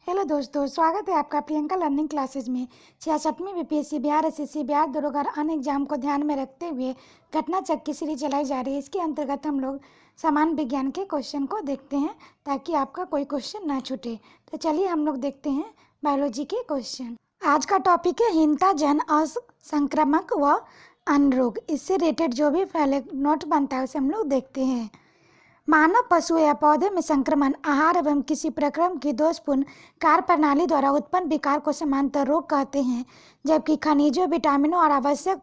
Hello दोस्तों, स्वागत है आपका प्रियंका लर्निंग क्लासेज में। 66वीं बीपीएससी बिहार एसएससी बिहार दरोगा अन्य एग्जाम को ध्यान में रखते हुए घटना चक्र की सीरीज चलाई जा रही है। इसके अंतर्गत हम लोग सामान्य विज्ञान के क्वेश्चन को देखते हैं ताकि आपका कोई क्वेश्चन ना छूटे। तो चलिए हम लोग देखते हैं बायोलॉजी के क्वेश्चन। आज का टॉपिक है हीनता जन असंक्रामक व अन्य रोग। इससे रिलेटेड जो भी पहले नोट बनता है उसे हम लोग देखते हैं। मानव, पशु या पौधे में संक्रमण आहार एवं किसी प्रक्रम की दोषपूर्ण कार्य प्रणाली द्वारा उत्पन्न विकार को समांतर रोग कहते हैं, जबकि खनिजों, विटामिनों और आवश्यक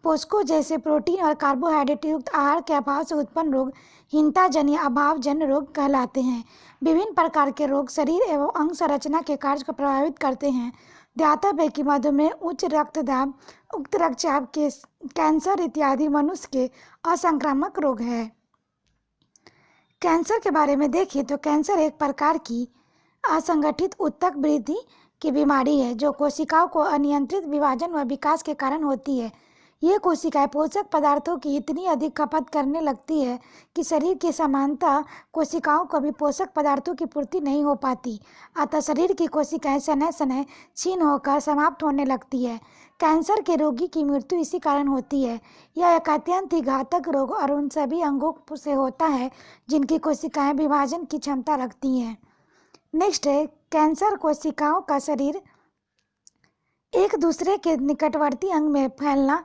पोषकों जैसे प्रोटीन और कार्बोहाइड्रेट युक्त आहार के अभाव से उत्पन्न रोग हीनताजन्य या अभावजन्य रोग कहलाते हैं। विभिन्न प्रकार के रोग शरीर एवं अंग संरचना के कार्य को प्रभावित करते हैं। ज्ञातव्य है कि मधुमेह, उच्च रक्तदाब, उच्च रक्तचाप, कैंसर इत्यादि मनुष्य के असंक्रामक रोग है। कैंसर के बारे में देखिए तो कैंसर एक प्रकार की असंगठित ऊतक वृद्धि की बीमारी है जो कोशिकाओं को अनियंत्रित विभाजन व विकास के कारण होती है। ये कोशिकाएं पोषक पदार्थों की इतनी अधिक खपत करने लगती है कि शरीर की समानता कोशिकाओं को भी पोषक पदार्थों की पूर्ति नहीं हो पाती। अतः शरीर की कोशिकाएं शनैः शनैः क्षीण होकर समाप्त होने लगती है। कैंसर के रोगी की मृत्यु इसी कारण होती है। यह एक अत्यंत ही घातक रोग और उन सभी अंगों से होता है जिनकी कोशिकाएं विभाजन की क्षमता रखती हैं। नेक्स्ट है कैंसर कोशिकाओं का शरीर एक दूसरे के निकटवर्ती अंग में फैलना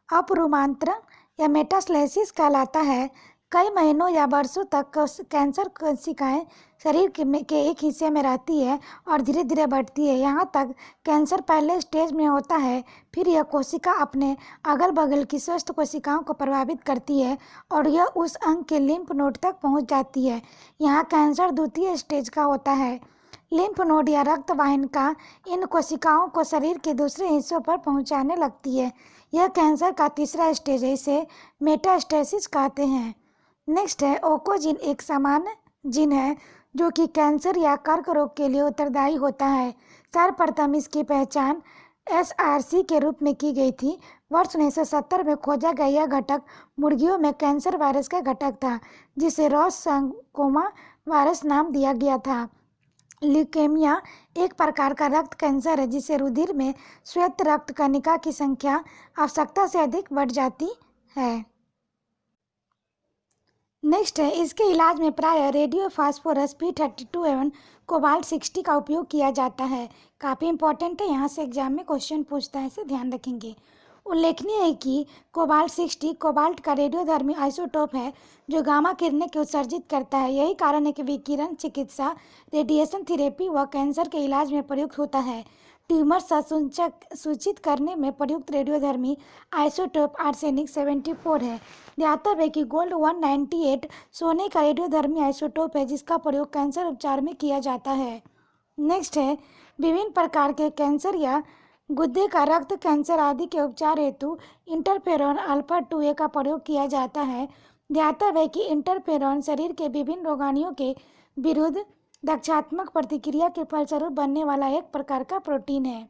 अपरूपांतरण या मेटास्टेसिस कहलाता है। कई महीनों या वर्षों तक कैंसर कोशिकाएं शरीर के एक हिस्से में रहती है और धीरे धीरे बढ़ती है। यहाँ तक कैंसर पहले स्टेज में होता है, फिर यह कोशिका अपने अगल बगल की स्वस्थ कोशिकाओं को प्रभावित करती है और यह उस अंग के लिम्फ नोड तक पहुँच जाती है। यहाँ कैंसर द्वितीय स्टेज का होता है। लिम्फ नोड या रक्त वाहिनियाँ इन कोशिकाओं को शरीर के दूसरे हिस्सों पर पहुंचाने लगती है। यह कैंसर का तीसरा स्टेज है, इसे मेटास्टेसिस कहते हैं। नेक्स्ट है ओकोजिन, एक सामान्य जीन है जो कि कैंसर या कर्क रोग के लिए उत्तरदायी होता है। सर्वप्रथम इसकी पहचान SRC के रूप में की गई थी। वर्ष 1970 में खोजा गया यह घटक मुर्गियों में कैंसर वायरस का घटक था, जिसे रॉस सांकोमा वायरस नाम दिया गया था। ल्यूकेमिया एक प्रकार का रक्त कैंसर है जिसे रुधिर में श्वेत रक्त कणिका की संख्या आवश्यकता से अधिक बढ़ जाती है। नेक्स्ट है इसके इलाज में प्रायः रेडियो फास्फोरस P32 एवं कोबाल्ट 60 का उपयोग किया जाता है। काफ़ी इंपॉर्टेंट है, यहाँ से एग्जाम में क्वेश्चन पूछता है, इसे ध्यान रखेंगे। उल्लेखनीय है कि कोबाल्ट 60 कोबाल्ट का रेडियोधर्मी आइसोटोप है जो गामा किरणें को उत्सर्जित करता है। यही कारण है कि विकिरण चिकित्सा, रेडिएशन थेरेपी व कैंसर के इलाज में प्रयुक्त होता है। ट्यूमर सूचित करने में प्रयुक्त रेडियोधर्मी आइसोटोप आर्सेनिक 74 है। ज्ञातव्य है कि गोल्ड 198 सोने का रेडियोधर्मी आइसोटोप है जिसका प्रयोग कैंसर उपचार में किया जाता है। नेक्स्ट है विभिन्न प्रकार के कैंसर या गुर्दे का, रक्त कैंसर आदि के उपचार हेतु इंटरफेरॉन अल्फा 2A का प्रयोग किया जाता है। ज्ञातव्य है कि इंटरफेरॉन शरीर के विभिन्न रोगाणुओं के विरुद्ध रक्षात्मक प्रतिक्रिया के फलस्वरूप बनने वाला एक प्रकार का प्रोटीन है।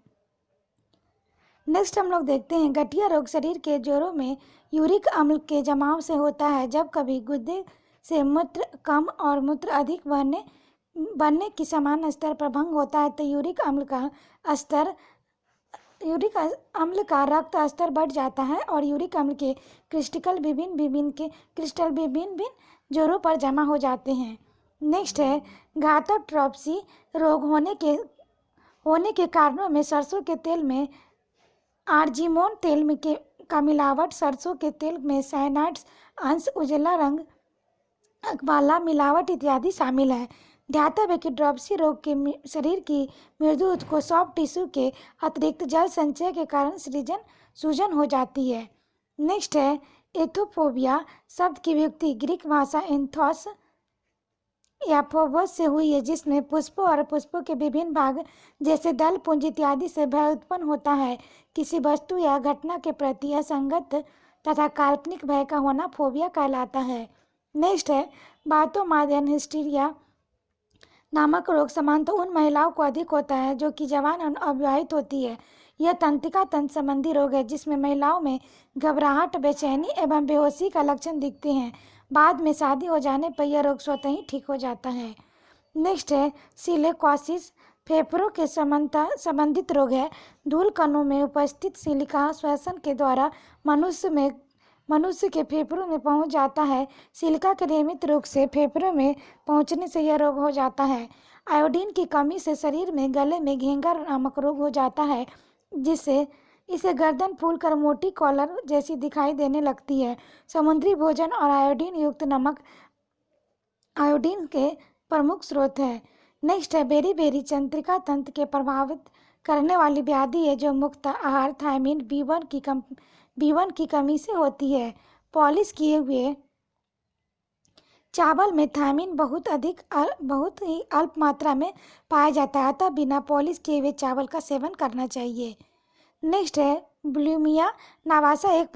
नेक्स्ट हम लोग देखते हैं गठिया रोग शरीर के जोड़ों में यूरिक अम्ल के जमाव से होता है। जब कभी गुर्दे से मूत्र कम और मूत्र अधिक बनने की समान स्तर पर भंग होता है तो यूरिक अम्ल का रक्त स्तर बढ़ जाता है और यूरिक अम्ल के क्रिस्टल विभिन्न जोड़ों पर जमा हो जाते हैं। नेक्स्ट है घातक ट्रॉप्सी रोग होने के कारणों में सरसों के तेल में आर्जिमोन तेल का मिलावट, सरसों के तेल में साइनाइड्स अंश, उजला रंग वाला मिलावट इत्यादि शामिल है। ध्यातव्य है कि ड्रॉप्सी रोग के शरीर की मृदु ऊतक को सॉफ्ट टिश्यू के अतिरिक्त जल संचय के कारण सूजन हो जाती है। नेक्स्ट है एथोफोबिया शब्द की व्युत्पत्ति ग्रीक भाषा एंथोस या फोबोस से हुई है, जिसमें पुष्पों और पुष्पों के विभिन्न भाग जैसे दल, पुंज इत्यादि से भय उत्पन्न होता है। किसी वस्तु या घटना के प्रति असंगत तथा काल्पनिक भय का होना फोबिया कहलाता है। नेक्स्ट है बातोमादियन हिस्टीरिया नामक रोग सामान्यतः उन महिलाओं को अधिक होता है जो कि जवान और अविवाहित होती है। यह तंत्रिका तंत्र संबंधी रोग है जिसमें महिलाओं में घबराहट, बेचैनी एवं बेहोशी का लक्षण दिखते हैं। बाद में शादी हो जाने पर यह रोग स्वतः ही ठीक हो जाता है। नेक्स्ट है सिलिकोसिस, फेफड़ों के संबंधित रोग है। धूल कणों में उपस्थित सिलिका श्वसन के द्वारा मनुष्य के फेफड़ों में पहुंच जाता है। सिलिका के नियमित रूप से फेफड़ों में पहुंचने से यह रोग हो जाता है। आयोडीन की कमी से शरीर में गले में घेंघर नामक रोग हो जाता है, जिससे इसे गर्दन फूलकर मोटी कॉलर जैसी दिखाई देने लगती है। समुद्री भोजन और आयोडीन युक्त नमक आयोडीन के प्रमुख स्रोत है। नेक्स्ट है बेरी तंत्रिका तंत्र के प्रभावित करने वाली व्याधि है, जो मुक्त आहार थायमिन B1 की कमी से होती है। पॉलिश किए हुए चावल में थायमिन बहुत ही अल्प मात्रा में पाया जाता है, अतः बिना पॉलिश किए हुए चावल का सेवन करना चाहिए। नेक्स्ट है बुलिमिया नवासा एक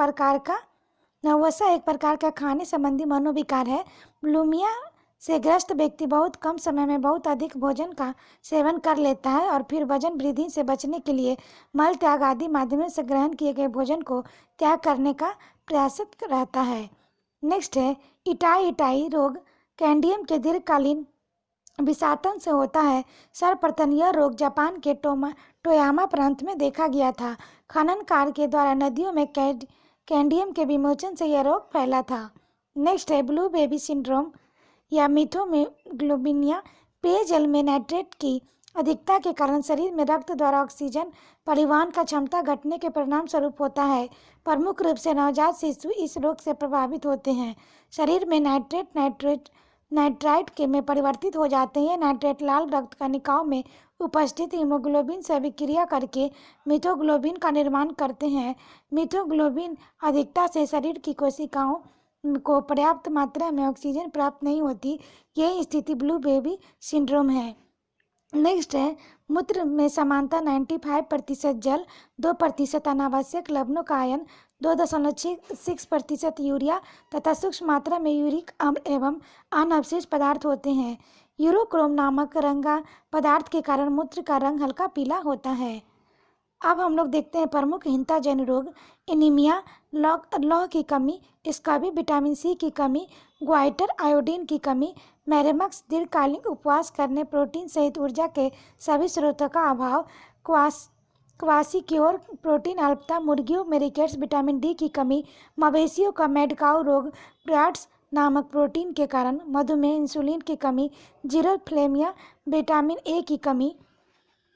प्रकार का खाने संबंधी मनोविकार है। बुलिमिया से ग्रस्त व्यक्ति बहुत कम समय में बहुत अधिक भोजन का सेवन कर लेता है और फिर वजन वृद्धि से बचने के लिए मल त्याग आदि माध्यमों से ग्रहण किए गए भोजन को त्याग करने का प्रयासरत रहता है। नेक्स्ट है इटाई रोग कैंडियम के दीर्घकालीन विषाक्तता से होता है। सर्वप्रथम यह रोग जापान के टोयामा प्रांत में देखा गया था। खनन कार्य के द्वारा नदियों में कैंडियम के विमोचन से यह रोग फैला था। नेक्स्ट है ब्लू बेबी सिंड्रोम या मिथोग्लोबिनिया, पेयजल में नाइट्रेट की अधिकता के कारण शरीर में रक्त द्वारा ऑक्सीजन परिवहन का क्षमता घटने के परिणाम स्वरूप होता है। प्रमुख रूप से नवजात शिशु इस रोग से प्रभावित होते हैं। शरीर में नाइट्राइट के में परिवर्तित हो जाते हैं। नाइट्रेट लाल रक्त कणिकाओं में उपस्थित हीमोग्लोबिन से अभिक्रिया करके मिथोग्लोबिन का निर्माण करते हैं। मिथोग्लोबिन अधिकता से शरीर की कोशिकाओं को पर्याप्त मात्रा में ऑक्सीजन प्राप्त नहीं होती। यह स्थिति ब्लू बेबी सिंड्रोम है। नेक्स्ट है मूत्र में समानता 95% जल, 2% अनावश्यक लवणों का आयन, 2.6% यूरिया तथा सूक्ष्म मात्रा में यूरिक अम्ल एवं अन्य अवशिष्ट पदार्थ होते हैं। यूरोक्रोम नामक रंगा पदार्थ के कारण मूत्र का रंग हल्का पीला होता है। अब हम लोग देखते हैं प्रमुख हीनताजन्य रोग। एनीमिया, लौह की कमी, स्कर्वी, विटामिन सी की कमी, ग्वाइटर, आयोडीन की कमी, मैरेमक्स, दीर्घकालिक उपवास करने, प्रोटीन सहित ऊर्जा के सभी स्रोतों का अभाव, क्वासिक्योर, प्रोटीन अल्पता, मुर्गियों में रिकेट्स, विटामिन डी की कमी, मवेशियों का मैडकाउ रोग, ब्राट्स नामक प्रोटीन के कारण, मधुमेह, इंसुलिन की कमी, जीरोफ्लेमिया, विटामिन ए की कमी।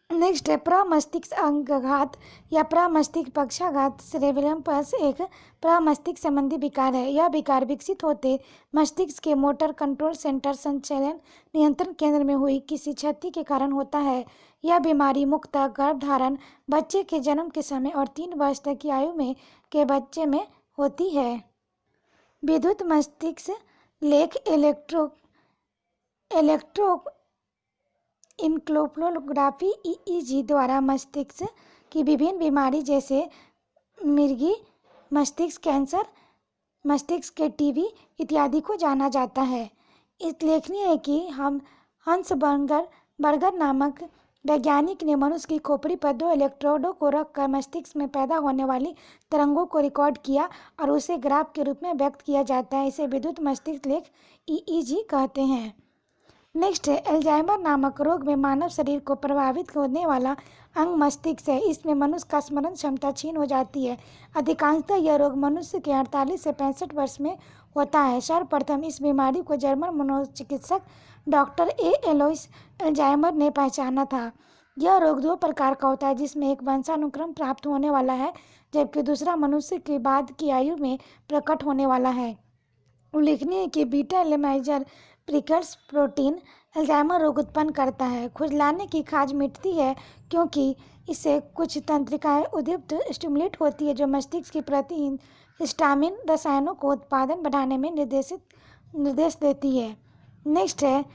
नेक्स्ट है प्रमस्तिष्क अंगघात या प्रमस्तिष्क पक्षाघात। सेरेब्रम पल्स एक प्रमस्तिष्क संबंधी विकार है। यह विकार विकसित होते मस्तिष्क के मोटर कंट्रोल सेंटर संचलन नियंत्रण केंद्र में हुई किसी क्षति के कारण होता है। यह बीमारी मुख्यतः गर्भधारण, बच्चे के जन्म के समय और 3 वर्ष तक की आयु में के बच्चे में होती है। विद्युत मस्तिष्क लेख इलेक्ट्रोइन्सेफलोग्राफी EEG द्वारा मस्तिष्क की विभिन्न बीमारी जैसे मिर्गी मस्तिष्क कैंसर, मस्तिष्क के टीबी इत्यादि को जाना जाता है। उल्लेखनीय है कि हंस बर्गर नामक वैज्ञानिक ने मनुष्य की खोपड़ी पर 2 इलेक्ट्रोडों को रखकर मस्तिष्क में पैदा होने वाली तरंगों को रिकॉर्ड किया और उसे ग्राफ के रूप में व्यक्त किया जाता है। इसे विद्युत मस्तिष्क लेख EEG कहते हैं। नेक्स्ट है अल्जाइमर नामक रोग में मानव शरीर को प्रभावित होने वाला अंग मस्तिष्क है। इसमें मनुष्य का स्मरण क्षमता क्षीण हो जाती है। अधिकांशतः यह रोग मनुष्य के 48 से 65 वर्ष में होता है। सर्वप्रथम इस बीमारी को जर्मन मनोचिकित्सक डॉक्टर एलोइस अल्जाइमर ने पहचाना था। यह रोग 2 प्रकार का होता है, जिसमें एक वंशानुक्रम प्राप्त होने वाला है, जबकि दूसरा मनुष्य के बाद की आयु में प्रकट होने वाला है। उल्लेखनीय है कि बीटा एलेमाइजर प्रिकर्स प्रोटीन अल्जाइमर रोग उत्पन्न करता है। खुजलाने की खाज मिटती है क्योंकि इससे कुछ तंत्रिकाएं उद्दीपित स्टिमुलेट होती है, जो मस्तिष्क की प्रति हिस्टामिन रसायनों को उत्पादन बढ़ाने में निर्देश देती है। नेक्स्ट है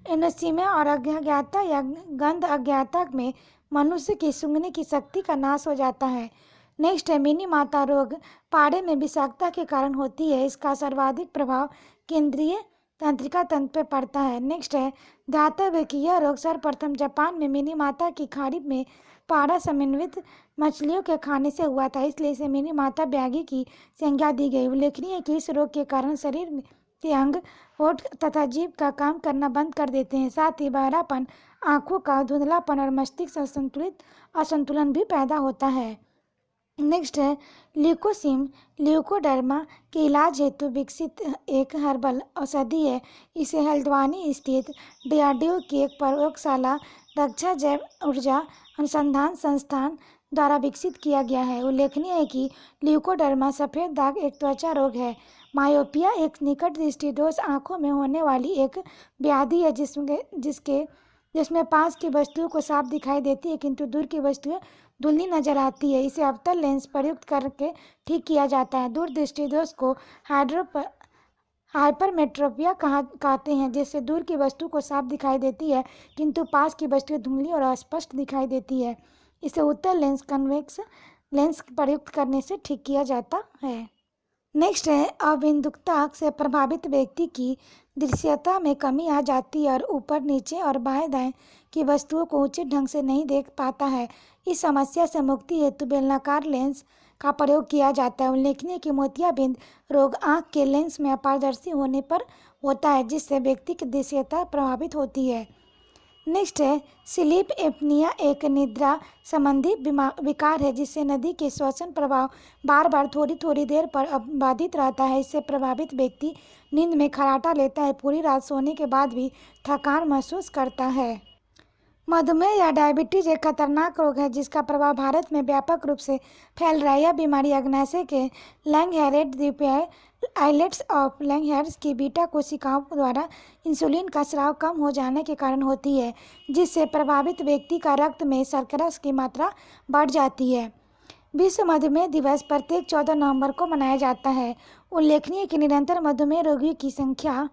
एनोसिमिया और अज्ञाता या गंध अज्ञाता में मनुष्य की सूंघने की शक्ति का नाश हो जाता है। नेक्स्ट है मिनी माता रोग, पाड़े में विषाक्तता के कारण होती है। इसका सर्वाधिक प्रभाव केंद्रीय तंत्रिका तंत्र पर पड़ता है। नेक्स्ट है ध्यातव्य कि यह रोग सर्वप्रथम जापान में मिनी माता की खाड़ी में पाड़ा समन्वित मछलियों के खाने से हुआ था, इसलिए इसे मिनी माता ब्यागी की संज्ञा दी गई। उल्लेखनीय है कि इस रोग के कारण शरीर से अंग, होठ तथा जीभ का काम करना बंद कर देते हैं। साथ ही बहरापन, आंखों का धुंधलापन और मस्तिष्क असंतुलन भी पैदा होता है। नेक्स्ट है ल्यूकोसिम। ल्यूकोडर्मा के इलाज हेतु विकसित एक हर्बल औषधि है। इसे हल्द्वानी स्थित डीआरडीओ की एक प्रयोगशाला रक्षा जैव ऊर्जा अनुसंधान संस्थान द्वारा विकसित किया गया है। उल्लेखनीय है कि ल्यूकोडर्मा सफ़ेद दाग एक त्वचा रोग है। मायोपिया एक निकट दृष्टि दोष आंखों में होने वाली एक व्याधि है जिसमें पास की वस्तुओं को साफ दिखाई देती है किंतु दूर की वस्तुएं धुंधली नजर आती है। इसे अवतल लेंस प्रयुक्त करके ठीक किया जाता है। दूरदृष्टि दोष को हाइपरमेट्रोपिया कहते हैं, जिससे दूर की वस्तु को साफ दिखाई देती है किंतु पास की वस्तुएं धुंधली और अस्पष्ट दिखाई देती है। इसे उत्तल लेंस कन्वेक्स लेंस प्रयुक्त करने से ठीक किया जाता है। नेक्स्ट है अबिंदुकता से प्रभावित व्यक्ति की दृश्यता में कमी आ जाती है और ऊपर नीचे और बाएं दाएं की वस्तुओं को उचित ढंग से नहीं देख पाता है। इस समस्या से मुक्ति हेतु बेलनाकार लेंस का प्रयोग किया जाता है। उल्लेखनीय कि मोतियाबिंद रोग आंख के लेंस में अपारदर्शी होने पर होता है, जिससे व्यक्ति की दृश्यता प्रभावित होती है। नेक्स्ट है स्लीप एपनिया एक निद्रा संबंधी विकार है जिससे नदी के श्वसन प्रभाव बार बार थोड़ी थोड़ी देर पर बाधित रहता है। इससे प्रभावित व्यक्ति नींद में खर्राटा लेता है, पूरी रात सोने के बाद भी थकान महसूस करता है। मधुमेह या डायबिटीज एक खतरनाक रोग है जिसका प्रभाव भारत में व्यापक रूप से फैल रहा है। यह बीमारी अग्नाशय के लैंगहेरेड द्वीपीय आइलेट्स ऑफ लैंगहेर्स की बीटा कोशिकाओं द्वारा इंसुलिन का स्राव कम हो जाने के कारण होती है, जिससे प्रभावित व्यक्ति का रक्त में शर्करा की मात्रा बढ़ जाती है। विश्व मधुमेह दिवस प्रत्येक 14 नवंबर को मनाया जाता है। उल्लेखनीय कि निरंतर मधुमेह रोगियों की संख्या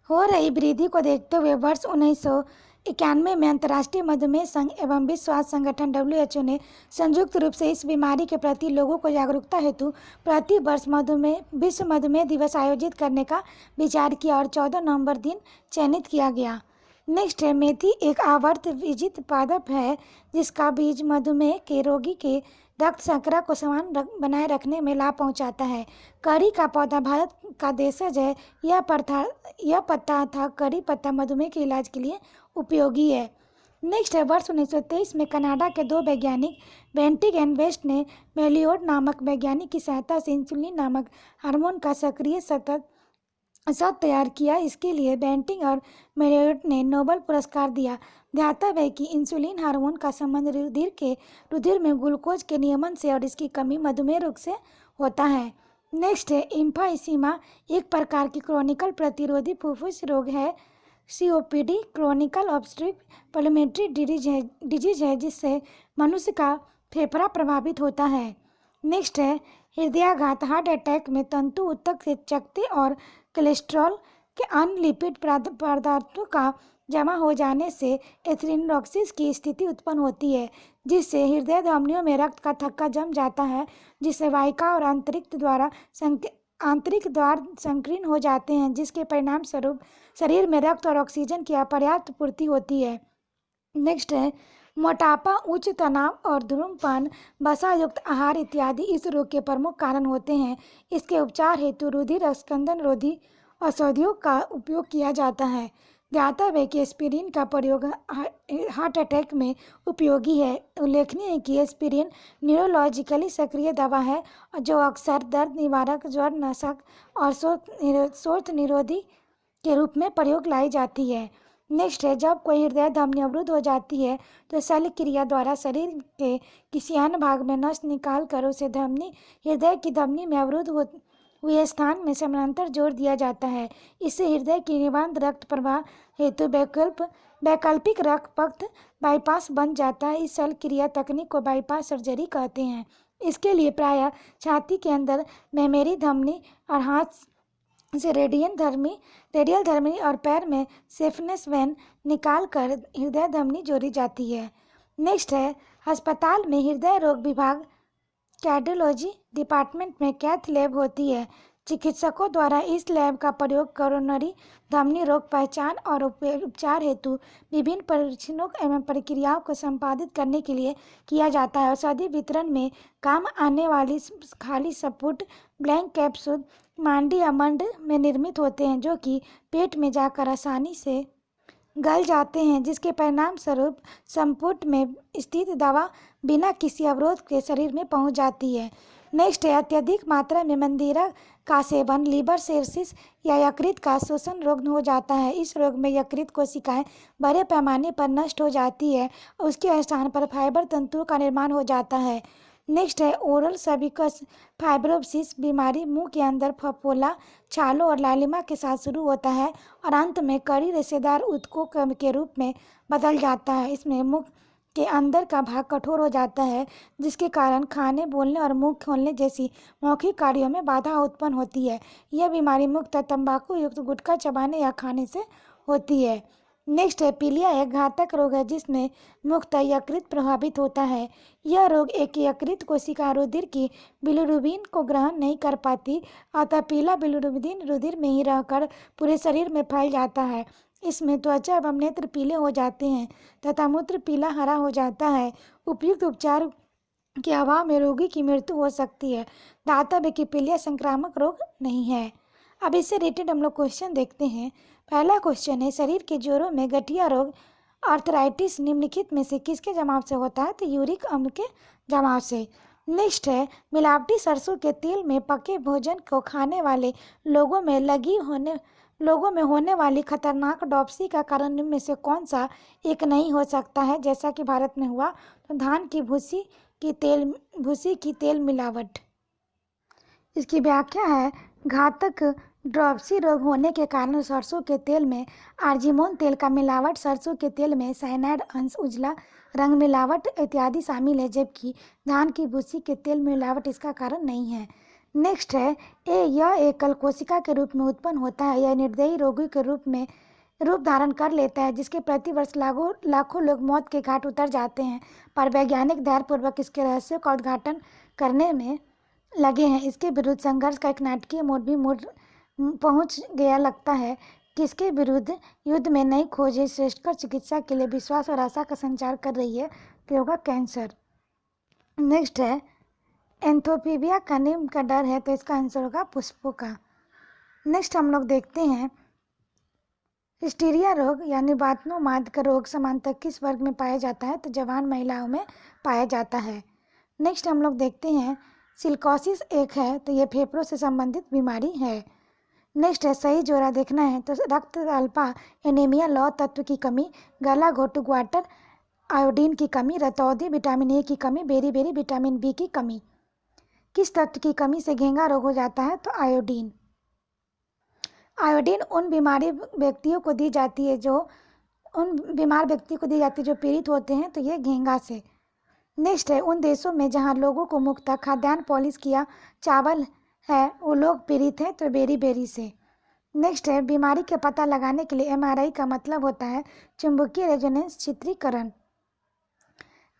हो रही वृद्धि को देखते हुए वर्ष 1991 में अंतर्राष्ट्रीय मधुमेह संघ एवं विश्व स्वास्थ्य संगठन WHO ने संयुक्त रूप से इस बीमारी के प्रति लोगों को जागरूकता हेतु प्रति वर्ष विश्व मधुमेह दिवस आयोजित करने का विचार किया और 14 नवंबर दिन चयनित किया गया। नेक्स्ट है मेथी एक आवर्त विजित पादप है जिसका बीज मधुमेह के रोगी के रक्त शर्करा को समान बनाए रखने में लाभ पहुंचाता है। करी का पौधा भारत का देशज है। यह पत्ता था करी पत्ता मधुमेह के इलाज के लिए उपयोगी है। नेक्स्ट है वर्ष 1923 में कनाडा के दो वैज्ञानिक बेंटिक एंड वेस्ट ने मेलियोड नामक वैज्ञानिक की सहायता से इंसुलिन नामक हार्मोन का सक्रिय सत तैयार किया। इसके लिए बेंटिंग और मेलियोड ने नोबेल पुरस्कार दिया। ध्यातव्य है कि इंसुलिन हार्मोन का संबंध रुधिर में ग्लूकोज के नियमन से और इसकी कमी मधुमेह रोग से होता है। नेक्स्ट है इम्फाइसीमा एक प्रकार की क्रोनिकल प्रतिरोधी फुफ्फुस रोग है। COPD chronicle obstructive pulmonary disease है जिससे मनुष्य का फेफड़ा प्रभावित होता है। नेक्स्ट है हृदयाघात हार्ट अटैक में तंतु ऊतक से चकत्ते और कोलेस्ट्रॉल के अन्य लिपिड पदार्थों का जमा हो जाने से एथेरोस्क्लेरोसिस की स्थिति उत्पन्न होती है, जिससे हृदय धमनियों में रक्त का थक्का जम जाता है, जिससे वाहिका और आंतरिक द्वार संकीर्ण हो जाते हैं, जिसके परिणाम स्वरूप शरीर में रक्त और ऑक्सीजन की अपर्याप्त पूर्ति होती है। नेक्स्ट है मोटापा, उच्च तनाव और धूम्रपान, वसायुक्त आहार इत्यादि इस रोग के प्रमुख कारण होते हैं। इसके उपचार हेतु रुधिर स्कंदन रोधी औषधियों का उपयोग किया जाता है। ज्ञातव्य है कि एस्पिरिन का प्रयोग हार्ट अटैक में उपयोगी है। उल्लेखनीय है कि एस्पिरिन न्यूरोलॉजिकली सक्रिय दवा है जो अक्सर दर्द निवारक, ज्वर नाशक और शोथ निरोधी के रूप में प्रयोग लाई जाती है। नेक्स्ट है जब कोई हृदय धमनी अवरुद्ध हो जाती है तो शल्य क्रिया द्वारा शरीर के किसी अन्य भाग में नस निकाल कर उसे हृदय की धमनी में अवरुद्ध हुए स्थान में समानांतर जोड़ दिया जाता है। इससे हृदय की निवांत रक्त प्रवाह हेतु वैकल्पिक रक्त बाईपास बन जाता है। इस शल्य क्रिया तकनीक को बाईपास सर्जरी कहते हैं। इसके लिए प्रायः छाती के अंदर मेमोरी धमनी और हाथ से रेडियल धमनी और पैर में सेफनेस वेन निकाल कर हृदय धमनी जोड़ी जाती है। नेक्स्ट है अस्पताल में हृदय रोग विभाग कार्डियोलॉजी डिपार्टमेंट में कैथ लैब होती है। चिकित्सकों द्वारा इस लैब का प्रयोग कोरोनरी धमनी रोग पहचान और उपचार हेतु विभिन्न परीक्षणों एवं प्रक्रियाओं को संपादित करने के लिए किया जाता है। औषधि वितरण में काम आने वाली खाली सपुट, ब्लैंक कैप्सूल, मांडी या मंड में निर्मित होते हैं, जो कि पेट में जाकर आसानी से गल जाते हैं, जिसके परिणाम स्वरूप संपुट में स्थित दवा बिना किसी अवरोध के शरीर में पहुंच जाती है। नेक्स्ट है अत्यधिक मात्रा में मंदिरा का सेवन लीवर सिरोसिस या यकृत का शोषण रोग हो जाता है। इस रोग में यकृत कोशिकाएं बड़े पैमाने पर नष्ट हो जाती है और उसके स्थान पर फाइबर तंतुओं का निर्माण हो जाता है। नेक्स्ट है ओरल सर्विकस फाइब्रोसिस बीमारी मुंह के अंदर फफोला, छालों और लालिमा के साथ शुरू होता है और अंत में कड़ी रेशेदार ऊतकों के रूप में बदल जाता है। इसमें मुंह के अंदर का भाग कठोर हो जाता है, जिसके कारण खाने, बोलने और मुंह खोलने जैसी मौखिक कार्यों में बाधा उत्पन्न होती है। यह बीमारी मुख्यतः तंबाकू युक्त गुटखा चबाने या खाने से होती है। नेक्स्ट है पीलिया एक घातक रोग है जिसमें मुख्यतः यकृत प्रभावित होता है। यह रोग एक यकृत कोशिका रुधिर की बिलिरुबिन को ग्रहण नहीं कर पाती, अतः पीला बिलिरुबिन रुधिर में ही रहकर पूरे शरीर में फैल जाता है। इसमें त्वचा एवं नेत्र पीले हो जाते हैं तथा मूत्र पीला हरा हो जाता है। उपयुक्त उपचार के अभाव में रोगी की मृत्यु हो सकती है। दातव्य कि पीलिया संक्रामक रोग नहीं है। अब इससे रिलेटेड हम लोग क्वेश्चन देखते हैं। पहला क्वेश्चन है शरीर के जोड़ों में गठिया रोग आर्थराइटिस निम्नलिखित में से किसके जमाव से होता है? तो यूरिक अम्ल के जमाव से। नेक्स्ट है मिलावटी सरसों के तेल में पके भोजन को खाने वाले लोगों में होने वाली खतरनाक ड्रॉपसी का कारण निम्न में से कौन सा एक नहीं हो सकता है? जैसा कि भारत में हुआ तो धान की भूसी की तेल मिलावट। इसकी व्याख्या है घातक ड्रॉपसी रोग होने के कारण सरसों के तेल में आर्जिमोन तेल का मिलावट, सरसों के तेल में साइनाइड अंश, उजला रंग मिलावट इत्यादि शामिल है, जबकि धान की भूसी के तेल में मिलावट इसका कारण नहीं है। नेक्स्ट है यह एकल कोशिका के रूप में उत्पन्न होता है। यह निर्दयी रोगी के रूप धारण कर लेता है, जिसके प्रतिवर्ष लाखों लोग मौत के घाट उतर जाते हैं, पर वैज्ञानिक धैर्यपूर्वक इसके रहस्यों का उद्घाटन करने में लगे हैं। इसके विरुद्ध संघर्ष का एक नाटकीय मोड़ भी पहुंच गया लगता है। किसके विरुद्ध? युद्ध में नई खोजें श्रेष्ठकर चिकित्सा के लिए विश्वास और आशा का संचार कर रही है, तो होगा कैंसर। नेक्स्ट है एंथोफीबिया का निम्न का डर है, तो इसका आंसर होगा पुष्पों का। नेक्स्ट हम लोग देखते हैं हिस्टीरिया रोग यानी वातनोमाद का रोग सामान्यतः किस वर्ग में पाया जाता है? तो जवान महिलाओं में पाया जाता है। नेक्स्ट हम लोग देखते हैं सिलिकोसिस एक है, तो ये फेफड़ों से संबंधित बीमारी है। नेक्स्ट है सही जोड़ा देखना है, तो रक्त अल्पा एनीमिया, लौह तत्व की कमी, गला घोटू वाटर, आयोडीन की कमी, रतौंधी, विटामिन ए की कमी, बेरी विटामिन बी की कमी। किस तत्व की कमी से घेंघा रोग हो जाता है? तो आयोडीन। आयोडीन उन बीमार व्यक्तियों को दी जाती है जो पीड़ित होते हैं, तो ये घेंघा से। नेक्स्ट है उन देशों में जहां लोगों को मुख्यतः खाद्यान्न पॉलिश किया चावल है वो लोग पीड़ित हैं, तो बेरी से। नेक्स्ट है बीमारी का पता लगाने के लिए एमआरआई का मतलब होता है चुंबकीय रेजोनेंस चित्रीकरण।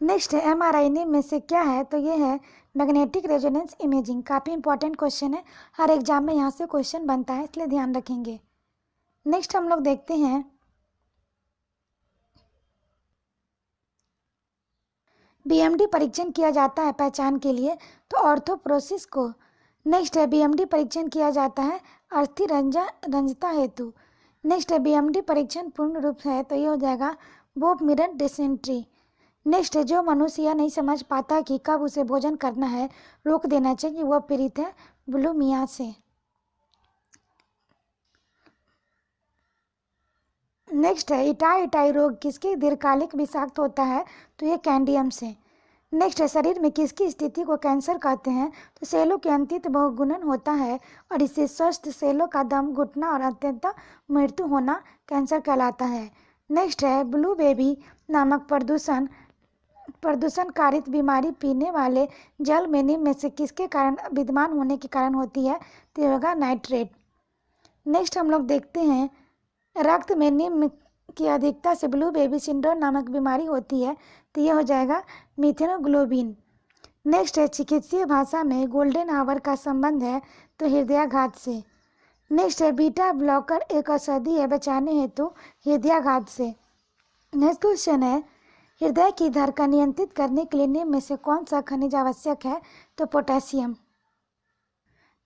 नेक्स्ट है एमआरआई में से क्या है? तो ये है मैग्नेटिक रेजोनेंस इमेजिंग। काफ़ी इंपॉर्टेंट क्वेश्चन है, हर एग्जाम में यहाँ से क्वेश्चन बनता है, इसलिए ध्यान रखेंगे। नेक्स्ट हम लोग देखते हैं बीएमडी परीक्षण किया जाता है पहचान के लिए, तो ऑर्थोप्रोसिस को। नेक्स्ट है बीएमडी परीक्षण किया जाता है अस्थि रंजता हेतु। नेक्स्ट है बीएमडी परीक्षण पूर्ण रूप है, तो ये हो जाएगा बोब मिरन डिसेंट्री। नेक्स्ट है जो मनुष्य यह नहीं समझ पाता कि कब उसे भोजन करना है, रोक देना चाहिए, वह पीड़ित है बुलिमिया से। नेक्स्ट है इटाई रोग किसके दीर्घकालिक विषाक्त होता है? तो ये कैंडियम से। नेक्स्ट है शरीर में किसकी स्थिति को कैंसर कहते हैं? तो सेलों के अंतित बहुगुणन होता है और इससे स्वस्थ सेलों का दम घुटना और अत्यंत मृत्यु होना कैंसर कहलाता है। नेक्स्ट है ब्लू बेबी नामक प्रदूषण कारित बीमारी पीने वाले जल में निम्न में से किसके कारण विद्यमान होने के कारण होती है? तो ये होगा नाइट्रेट। नेक्स्ट हम लोग देखते हैं रक्त में निम्न की अधिकता से ब्लू बेबी सिंड्रोम नामक बीमारी होती है, तो ये हो जाएगा मीथेनोग्लोबिन। नेक्स्ट है चिकित्सीय भाषा में गोल्डन आवर का संबंध है, तो हृदयाघात से। नेक्स्ट है बीटा ब्लॉकर एक औषधि है बचाने हेतु हृदयाघात से। नेक्स्ट क्वेश्चन है हृदय की धड़कन नियंत्रित करने के लिए निम्न में से कौन सा खनिज आवश्यक है? तो पोटेशियम।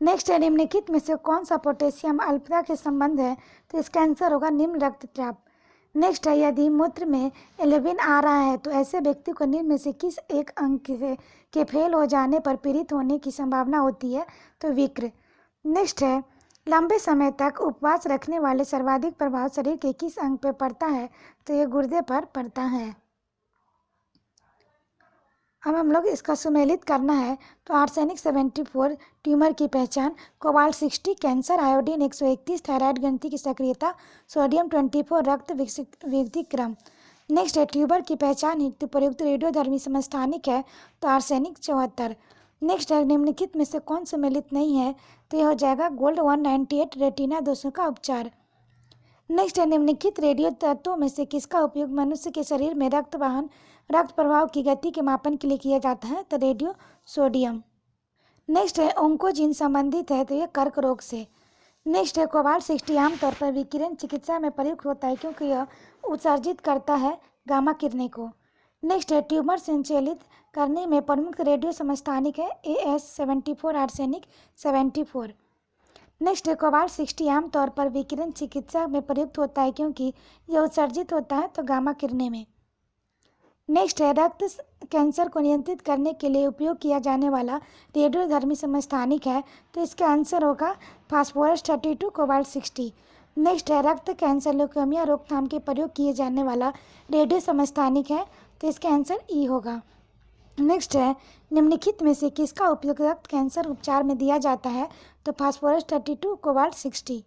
नेक्स्ट है निम्नलिखित में से कौन सा पोटेशियम अल्पता के संबंध है, तो इसका आंसर होगा निम्न रक्तचाप। नेक्स्ट है यदि मूत्र में 11 आ रहा है तो ऐसे व्यक्ति को निम्न में से किस एक अंग के फेल हो जाने पर पीड़ित होने की संभावना होती है, तो विक्र। नेक्स्ट है लंबे समय तक उपवास रखने वाले सर्वाधिक प्रभाव शरीर के किस अंग पर पड़ता है, तो ये गुर्दे पर पड़ता है। अब हम लोग इसका सुमेलित करना है, तो आर्सेनिक 74 ट्यूमर की पहचान, कोबाल्ट 60 कैंसर, आयोडीन 131 थायराइड ग्रंथि की सक्रियता, सोडियम 24 रक्त वृद्धि क्रम। नेक्स्ट है ट्यूबर की पहचान हेतु प्रयुक्त रेडियोधर्मी समस्थानिक है, तो आर्सेनिक 74। नेक्स्ट है निम्नलिखित में से कौन सुमेलित नहीं है, तो यह हो जाएगा गोल्ड 198 रेटिना दोषों का उपचार। नेक्स्ट है निम्नलिखित रेडियो तत्वों में से किसका उपयोग मनुष्य के शरीर में रक्त प्रवाह की गति के मापन के लिए किया जाता है, तो रेडियो सोडियम। नेक्स्ट है ओंकोजीन संबंधित है, तो यह कर्क रोग से। नेक्स्ट है कोबाल्ट 60 आमतौर पर विकिरण चिकित्सा में प्रयुक्त होता है क्योंकि यह उत्सर्जित करता है गामा किरणें को। नेक्स्ट है ट्यूमर संचालित करने में प्रमुख रेडियो समस्थानिक है AS74 आर्सेनिक 74। नेक्स्ट है कोबाल्ट 60 आमतौर पर विकिरण चिकित्सा में प्रयुक्त होता है क्योंकि यह उत्सर्जित होता है तो गामा किरणें में। नेक्स्ट है रक्त कैंसर को नियंत्रित करने के लिए उपयोग किया जाने वाला रेडियोधर्मी समस्थानिक है, तो इसका आंसर होगा फास्फोरस 32 कोबाल्ट 60। नेक्स्ट है रक्त कैंसर ल्यूकेमिया रोकथाम के प्रयोग किए जाने वाला रेडियो समस्थानिक है, तो इसका आंसर ई होगा। नेक्स्ट है निम्नलिखित में से किसका उपयोग रक्त कैंसर उपचार में दिया जाता है, तो फास्फोरस 32 कोबाल्ट 60।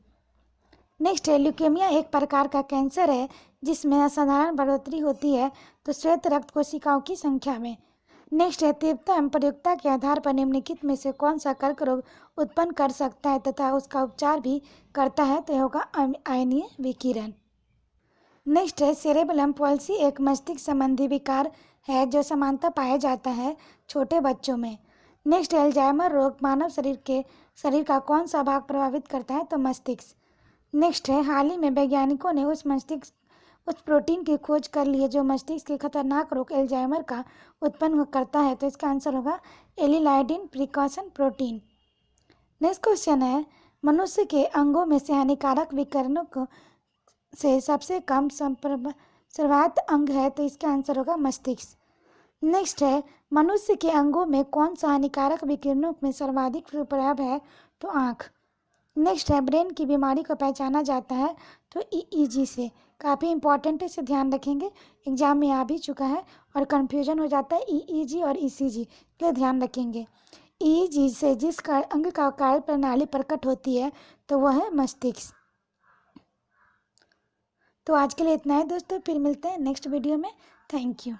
नेक्स्ट है ल्यूकेमिया एक प्रकार का कैंसर है जिसमें असाधारण बढ़ोतरी होती है तो श्वेत रक्त कोशिकाओं की संख्या में। नेक्स्ट है तीव्रता एवं प्रयोगता के आधार पर निम्नलिखित में से कौन सा कर्क रोग उत्पन्न कर सकता है तथा उसका उपचार भी करता है, तो यह होगा आयनीय विकिरण। नेक्स्ट है सेरेबेलम पॉल्सी एक मस्तिष्क संबंधी विकार है जो सामान्यतः पाया जाता है छोटे बच्चों में। नेक्स्ट एल्जाइमर रोग मानव शरीर का कौन सा भाग प्रभावित करता है, तो मस्तिष्क। नेक्स्ट है हाल ही में वैज्ञानिकों ने उस प्रोटीन की खोज कर ली है जो मस्तिष्क के खतरनाक रोग एल्जाइमर का उत्पन्न करता है, तो इसका आंसर होगा एलिलाइडिन प्रिकॉशन प्रोटीन। नेक्स्ट क्वेश्चन है मनुष्य के अंगों में से हानिकारक विकिरणों से सबसे कम सर्वात अंग है, तो इसका आंसर होगा मस्तिष्क। नेक्स्ट है मनुष्य के अंगों में कौन सा हानिकारक विकिरणों में सर्वाधिक प्रभाव है, तो आँख। नेक्स्ट है ब्रेन की बीमारी को पहचाना जाता है तो EEG से। काफ़ी इंपॉर्टेंट है, इसे ध्यान रखेंगे, एग्जाम में आ भी चुका है और कन्फ्यूजन हो जाता है EEG और ECG, तो ध्यान रखेंगे। EEG से जिस अंग का कार्य प्रणाली प्रकट होती है तो वह है मस्तिष्क। तो आज के लिए इतना है दोस्तों, फिर मिलते हैं नेक्स्ट वीडियो में। Thank you.